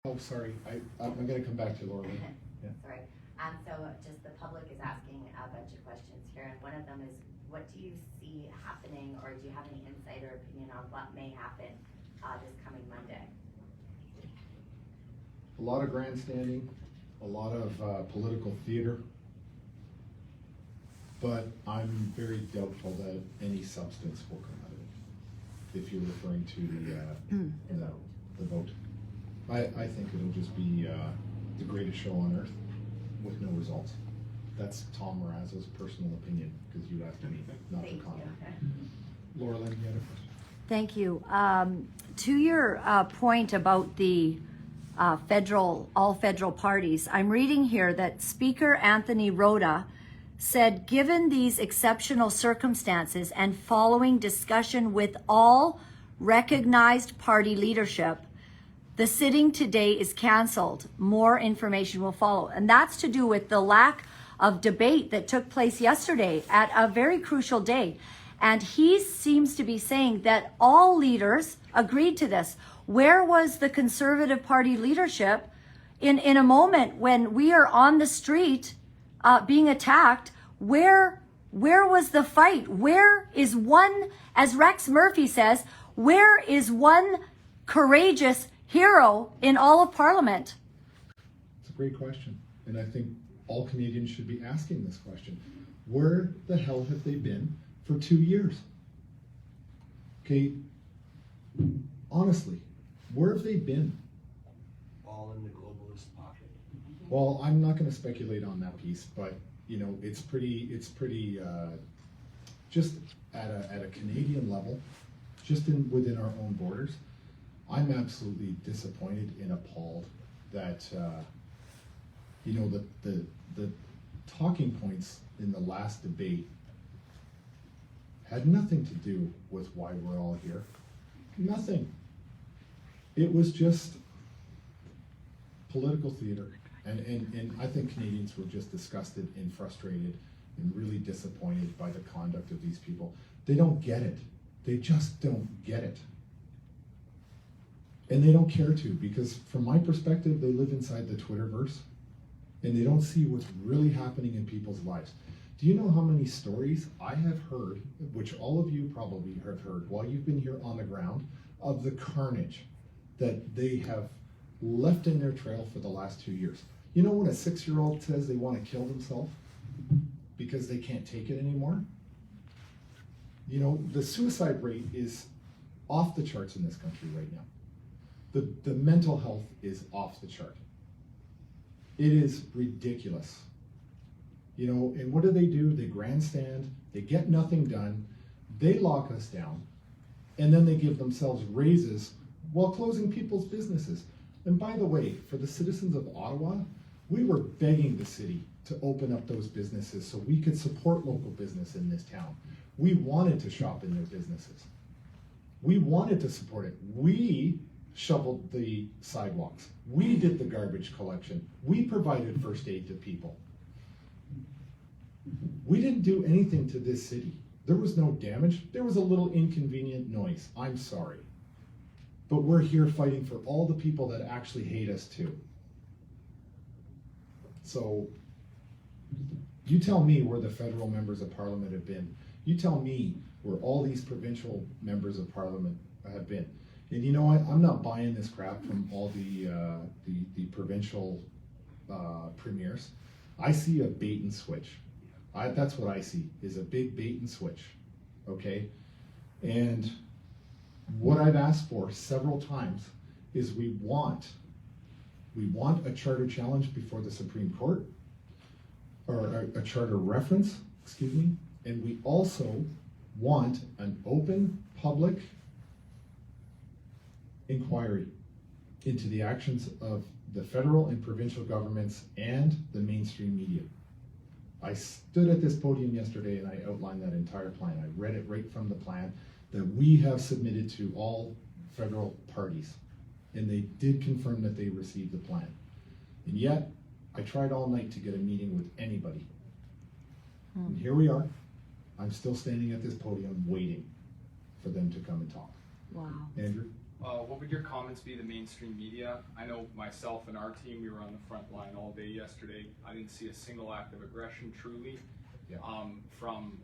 Oh, sorry, I'm gonna come back to Laura. Yeah. Sorry. So just the public is asking a bunch of questions here, and one of them is, what do you see happening, or do you have any insight or opinion on what may happen this coming Monday? A lot of grandstanding, a lot of political theater, but I'm very doubtful that any substance will come out of it. If you're referring to the vote. I think it'll just be the greatest show on earth with no results. That's Tom Marazzo's personal opinion, because you asked me, not for comment. Laura Lynn, you had a question? Thank you. To your point about the all federal parties, I'm reading here that Speaker Anthony Rota said, given these exceptional circumstances and following discussion with all recognized party leadership, the sitting today is canceled. More information will follow. And that's to do with the lack of debate that took place yesterday at a very crucial day. And he seems to be saying that all leaders agreed to this. Where was the Conservative Party leadership in a moment when we are on the street being attacked? Where was the fight? Where is one, as Rex Murphy says, where is one courageous hero in all of Parliament? It's a great question, and I think all Canadians should be asking this question. Where the hell have they been for 2 years? Okay, honestly, where have they been? All in the globalist pocket. Well, I'm not going to speculate on that piece, but you know, it's pretty just at a Canadian level, just within our own borders. I'm absolutely disappointed and appalled that you know, the talking points in the last debate had nothing to do with why we're all here. Nothing. It was just political theater. And I think Canadians were just disgusted and frustrated and really disappointed by the conduct of these people. They don't get it. They just don't get it. And they don't care to, because from my perspective, they live inside the Twitterverse and they don't see what's really happening in people's lives. Do you know how many stories I have heard, which all of you probably have heard while you've been here on the ground, of the carnage that they have left in their trail for the last 2 years? You know when a 6-year-old says they want to kill themselves because they can't take it anymore? You know, the suicide rate is off the charts in this country right now. The mental health is off the chart. It is ridiculous. You know, and what do? They grandstand, they get nothing done, they lock us down, and then they give themselves raises while closing people's businesses. And by the way, for the citizens of Ottawa, we were begging the city to open up those businesses so we could support local business in this town. We wanted to shop in their businesses. We wanted to support it. We shoveled the sidewalks. We did the garbage collection. We provided first aid to people. We didn't do anything to this city. There was no damage. There was a little inconvenient noise. I'm sorry. But we're here fighting for all the people that actually hate us too. So you tell me where the federal members of parliament have been. You tell me where all these provincial members of parliament have been. And you know what? I'm not buying this crap from all the provincial premiers. I see a bait and switch. That's what I see, is a big bait and switch. Okay? And what I've asked for several times is we want a charter challenge before the Supreme Court, or a charter reference, excuse me, and we also want an open public inquiry into the actions of the federal and provincial governments and the mainstream media. I stood at this podium yesterday and I outlined that entire plan. I read it right from the plan that we have submitted to all federal parties, and they did confirm that they received the plan. And yet, I tried all night to get a meeting with anybody. And here we are. I'm still standing at this podium waiting for them to come and talk. Wow. Andrew? What would your comments be to mainstream media? I know myself and our team, we were on the front line all day yesterday. I didn't see a single act of aggression, truly, Yeah. from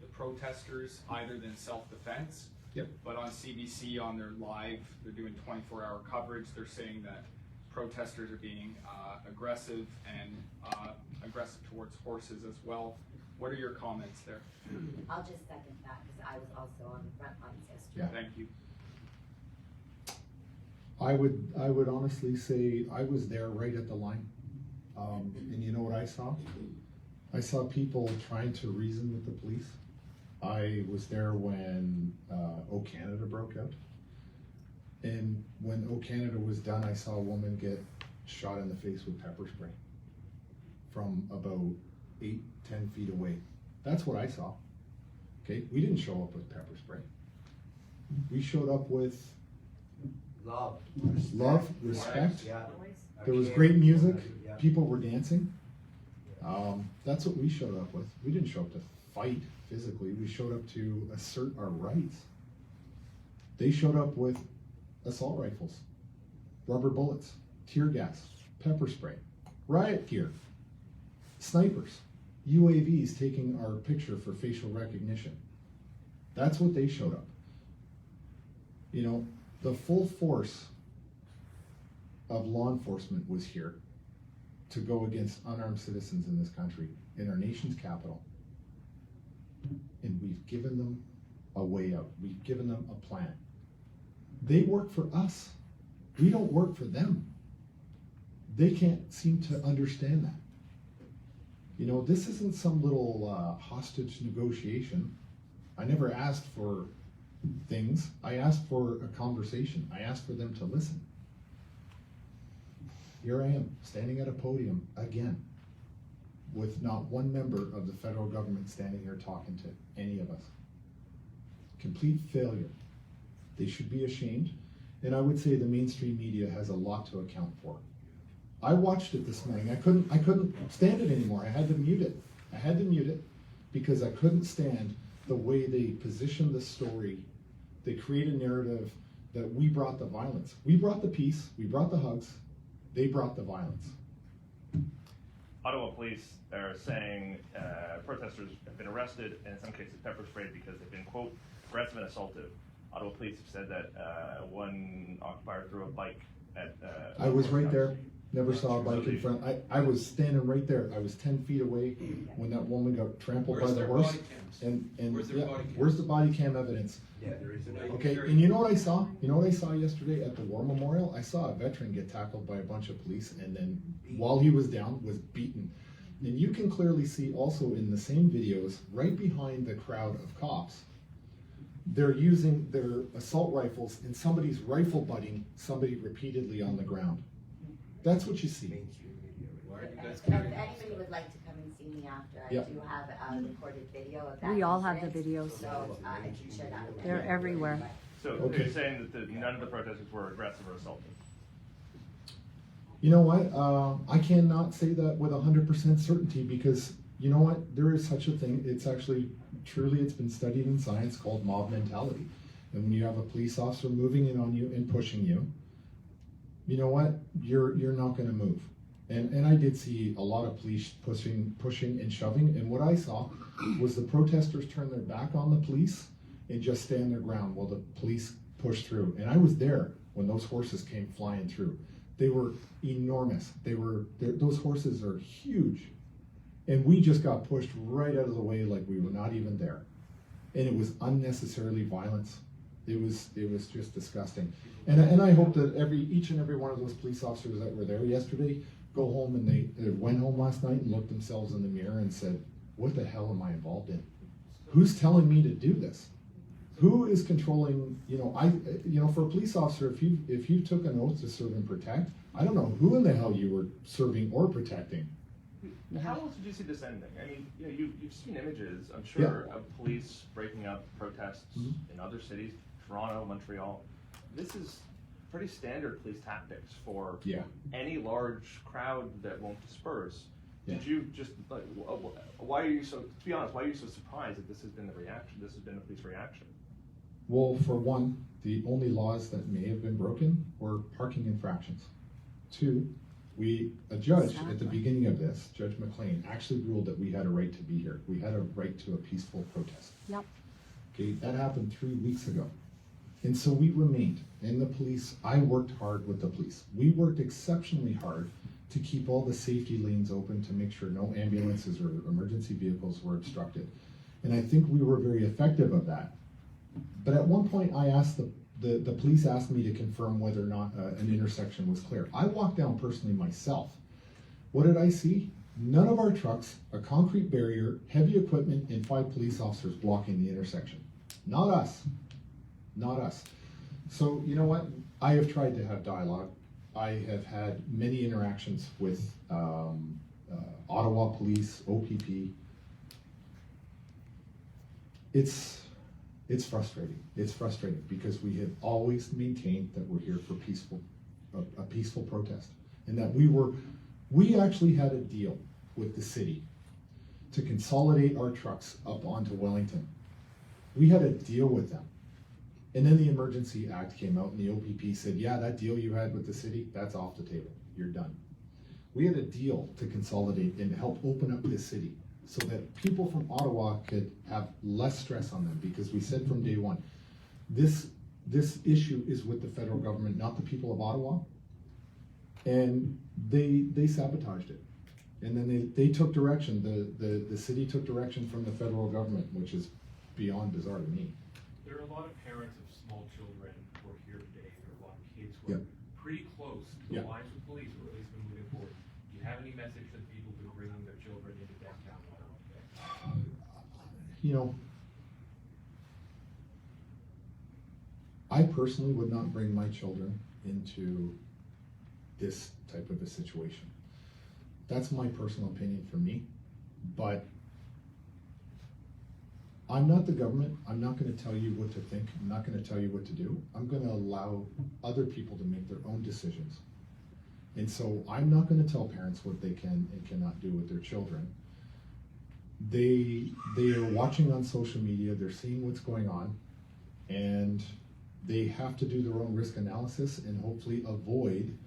the protesters, either than self-defense. Yep. But on CBC, on their live, they're doing 24-hour coverage. They're saying that protesters are being aggressive and aggressive towards horses as well. What are your comments there? I'll just second that because I was also on the front lines yesterday. Yeah. Thank you. I would honestly say I was there right at the line. And you know what I saw? I saw people trying to reason with the police. I was there when O Canada broke out. And when O Canada was done, I saw a woman get shot in the face with pepper spray from about 8-10 feet away. That's what I saw. Okay, we didn't show up with pepper spray. We showed up with Love. respect. Yeah. There was great music. People were dancing. That's what we showed up with. We didn't show up to fight physically. We showed up to assert our rights. They showed up with assault rifles, rubber bullets, tear gas, pepper spray, riot gear, snipers, UAVs taking our picture for facial recognition. That's what they showed up. You know, the full force of law enforcement was here to go against unarmed citizens in this country, in our nation's capital. And we've given them a way out. We've given them a plan. They work for us. We don't work for them. They can't seem to understand that. You know, this isn't some little hostage negotiation. I never asked for things. I asked for a conversation. I asked for them to listen. Here I am, standing at a podium again, with not one member of the federal government standing here talking to any of us. Complete failure. They should be ashamed. And I would say the mainstream media has a lot to account for. I watched it this morning. I couldn't stand it anymore. I had to mute it. I had to mute it because I couldn't stand the way they positioned the story. They create a narrative that we brought the violence. We brought the peace. We brought the hugs. They brought the violence. Ottawa police are saying protesters have been arrested and in some cases pepper sprayed because they've been, quote, aggressive and assaultive. Ottawa police have said that one occupier threw a bike at... I was right there. Never saw a bike in front. I was standing right there. I was 10 feet away when that woman got trampled by the horse. And Where's their body cams? where's the body cam evidence? Yeah, there is. Okay, and you know what I saw? You know what I saw yesterday at the War Memorial? I saw a veteran get tackled by a bunch of police and then while he was down, was beaten. And you can clearly see also in the same videos, right behind the crowd of cops, they're using their assault rifles and somebody's rifle butting somebody repeatedly on the ground. That's what you see. Why are you guys If carrying anybody would like to come and see me after, I Yep. do have a recorded video of that. We all have the incident, videos. So I can share that with They're you. everywhere. So Okay. they're saying that none of the protesters were aggressive or assaultive. You know what? I cannot say that with 100% certainty because you know what? There is such a thing. It's actually, truly, it's been studied in science called mob mentality. And when you have a police officer moving in on you and pushing you, you know what? You're not going to move. And I did see a lot of police pushing and shoving. And what I saw was the protesters turn their back on the police and just stand their ground while the police pushed through. And I was there when those horses came flying through. They were enormous. Those horses are huge. And we just got pushed right out of the way like we were not even there. And it was unnecessarily violence. It was just disgusting. And I hope that each and every one of those police officers that were there yesterday go home and they went home last night and looked themselves in the mirror and said, what the hell am I involved in? Who's telling me to do this? Who is controlling, for a police officer, if you took an oath to serve and protect, I don't know who in the hell you were serving or protecting. How else did you see this ending? I mean, you've seen images, I'm sure, of police breaking up protests in other cities, Toronto, Montreal. This is pretty standard police tactics for any large crowd that won't disperse. Did you just, why are you so, to be honest, why are you so surprised that this has been the reaction, this has been the police reaction? Well, for one, the only laws that may have been broken were parking infractions. Two, a judge at the Exactly. beginning of this, Judge McLean, actually ruled that we had a right to be here. We had a right to a peaceful protest. Yep. Okay, that happened 3 weeks ago. And so we remained, and the police, I worked hard with the police. We worked exceptionally hard to keep all the safety lanes open to make sure no ambulances or emergency vehicles were obstructed. And I think we were very effective of that. But at one point I asked the police asked me to confirm whether or not an intersection was clear. I walked down personally myself. What did I see? None of our trucks, a concrete barrier, heavy equipment, and 5 police officers blocking the intersection. Not us. Not us. So, you know what? I have tried to have dialogue. I have had many interactions with Ottawa Police, OPP. It's frustrating. It's frustrating because we have always maintained that we're here for a peaceful protest, and that we actually had a deal with the city to consolidate our trucks up onto Wellington. We had a deal with them. And then the Emergency Act came out and the OPP said, yeah, that deal you had with the city, that's off the table. You're done. We had a deal to consolidate and help open up this city so that people from Ottawa could have less stress on them, because we said from day one, this issue is with the federal government, not the people of Ottawa. And they sabotaged it. And then they took direction, the city took direction from the federal government, which is beyond bizarre to me. There are a lot of parents of small children who are here today. There are a lot of kids who are Yep. pretty close to the Yep. lines with police, or at least been moving forward. Do you have any message to the people who are bringing their children into downtown Ottawa today? You know, I personally would not bring my children into this type of a situation. That's my personal opinion for me, but I'm not the government. I'm not going to tell you what to think. I'm not going to tell you what to do. I'm going to allow other people to make their own decisions. And so I'm not going to tell parents what they can and cannot do with their children. They are watching on social media, they're seeing what's going on, and they have to do their own risk analysis and hopefully avoid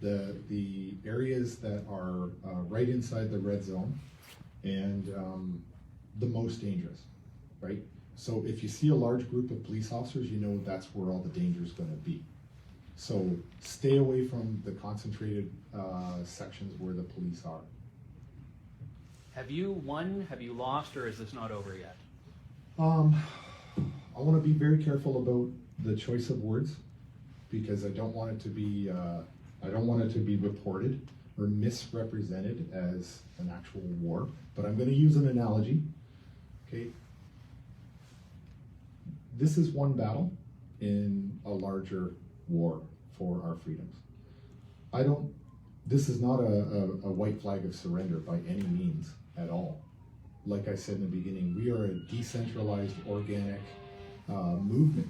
the areas that are right inside the red zone and the most dangerous, right? So if you see a large group of police officers, you know that's where all the danger is going to be. So stay away from the concentrated sections where the police are. Have you won, have you lost, or is this not over yet? I want to be very careful about the choice of words, because I don't want it to be reported or misrepresented as an actual war. But I'm going to use an analogy. Okay, this is one battle in a larger war for our freedoms. This is not a white flag of surrender by any means at all. Like I said in the beginning, we are a decentralized, organic movement.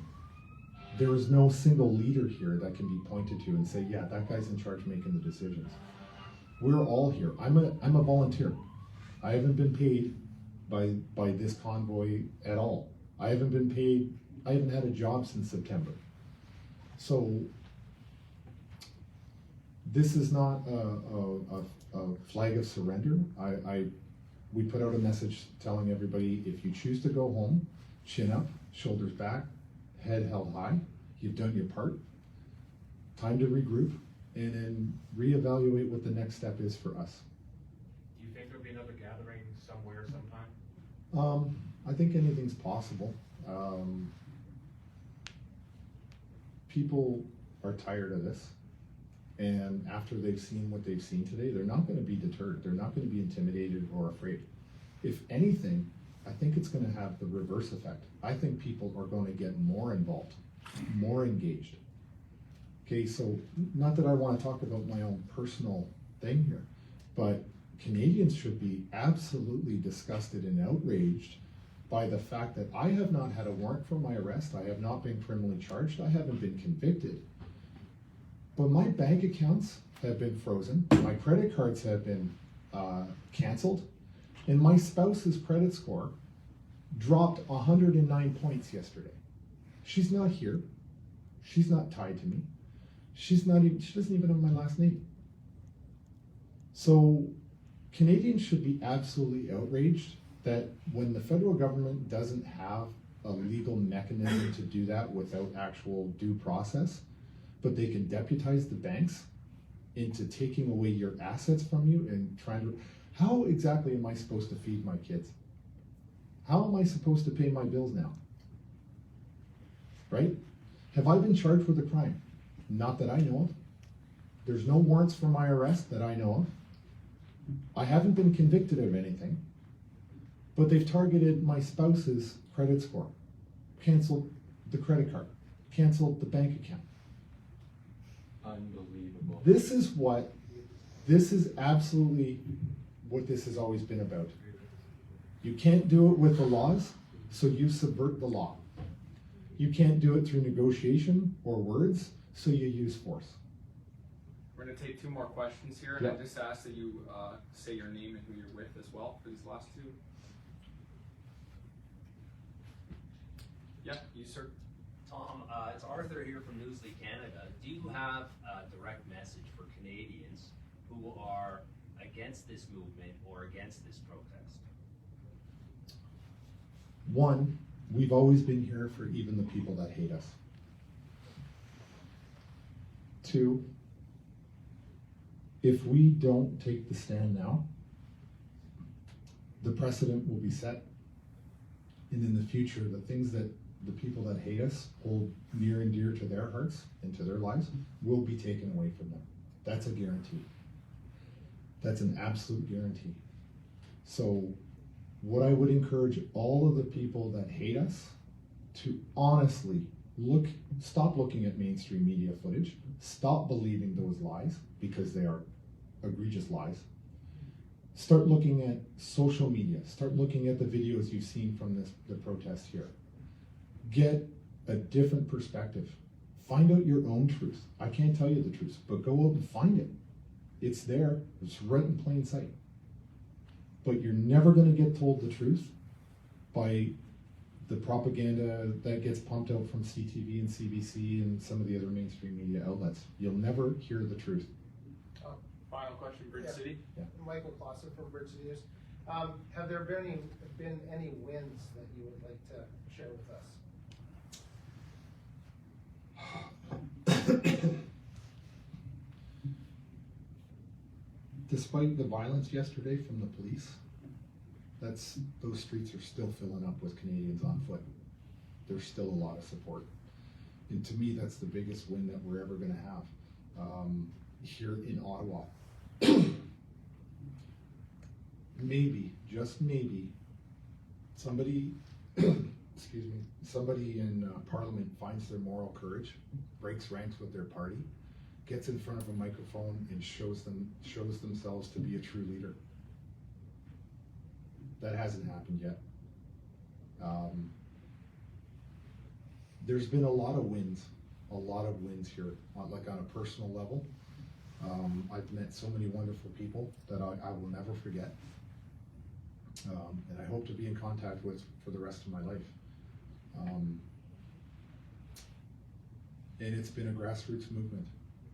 There is no single leader here that can be pointed to and say, yeah, that guy's in charge making the decisions. We're all here. I'm a volunteer. I haven't been paid by this convoy at all. I haven't been paid, I haven't had a job since September. So this is not a flag of surrender. We put out a message telling everybody, if you choose to go home, chin up, shoulders back, head held high, you've done your part. Time to regroup and then reevaluate what the next step is for us. Do you think there'll be another gathering somewhere, sometime? I think anything's possible. People are tired of this. And after they've seen what they've seen today, they're not going to be deterred. They're not going to be intimidated or afraid. If anything, I think it's going to have the reverse effect. I think people are going to get more involved, more engaged. Okay, so not that I want to talk about my own personal thing here, but Canadians should be absolutely disgusted and outraged by the fact that I have not had a warrant for my arrest. I have not been criminally charged. I haven't been convicted. But my bank accounts have been frozen, my credit cards have been canceled, and my spouse's credit score dropped 109 points yesterday. She's not here. She's not tied to me. She doesn't even have my last name. So Canadians should be absolutely outraged that when the federal government doesn't have a legal mechanism to do that without actual due process, but they can deputize the banks into taking away your assets from you and trying to, how exactly am I supposed to feed my kids? How am I supposed to pay my bills now? Right? Have I been charged with a crime? Not that I know of. There's no warrants for my arrest that I know of. I haven't been convicted of anything, but they've targeted my spouse's credit score, canceled the credit card, canceled the bank account. Unbelievable. This is absolutely what this has always been about. You can't do it with the laws, so you subvert the law. You can't do it through negotiation or words, so you use force. We're gonna take 2 more questions here, and I just ask that you say your name and who you're with as well for these last 2. Yeah, you sir. Tom, it's Arthur here from Newsly Canada. Do you have a direct message for Canadians who are against this movement or against this protest? One, we've always been here for even the people that hate us. 2, if we don't take the stand now, the precedent will be set. And in the future, the things that the people that hate us hold near and dear to their hearts and to their lives will be taken away from them. That's a guarantee. That's an absolute guarantee. So what I would encourage all of the people that hate us to honestly stop looking at mainstream media footage, stop believing those lies because they are egregious lies. Start looking at social media, start looking at the videos you've seen from the protest here. Get a different perspective. Find out your own truth. I can't tell you the truth, but go out and find it. It's there, it's right in plain sight. But you're never gonna get told the truth by the propaganda that gets pumped out from CTV and CBC and some of the other mainstream media outlets. You'll never hear the truth. Final question, Bridge City. Yeah. Michael Clausen from Bridge City News. Have there been any wins that you would like to share with us? Despite the violence yesterday from the police, those streets are still filling up with Canadians on foot. There's still a lot of support. And to me, that's the biggest win that we're ever gonna have here in Ottawa. Maybe, just maybe, somebody, excuse me, somebody in Parliament finds their moral courage, breaks ranks with their party, gets in front of a microphone and shows themselves to be a true leader. That hasn't happened yet. There's been a lot of wins here, like on a personal level. I've met so many wonderful people that I will never forget. And I hope to be in contact with for the rest of my life. And it's been a grassroots movement.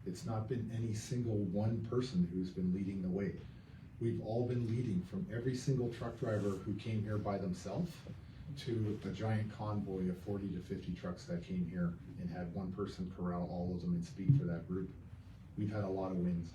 It's not been any single one person who's been leading the way. We've all been leading, from every single truck driver who came here by themselves to a giant convoy of 40 to 50 trucks that came here and had one person corral all of them and speak for that group. We've had a lot of wins.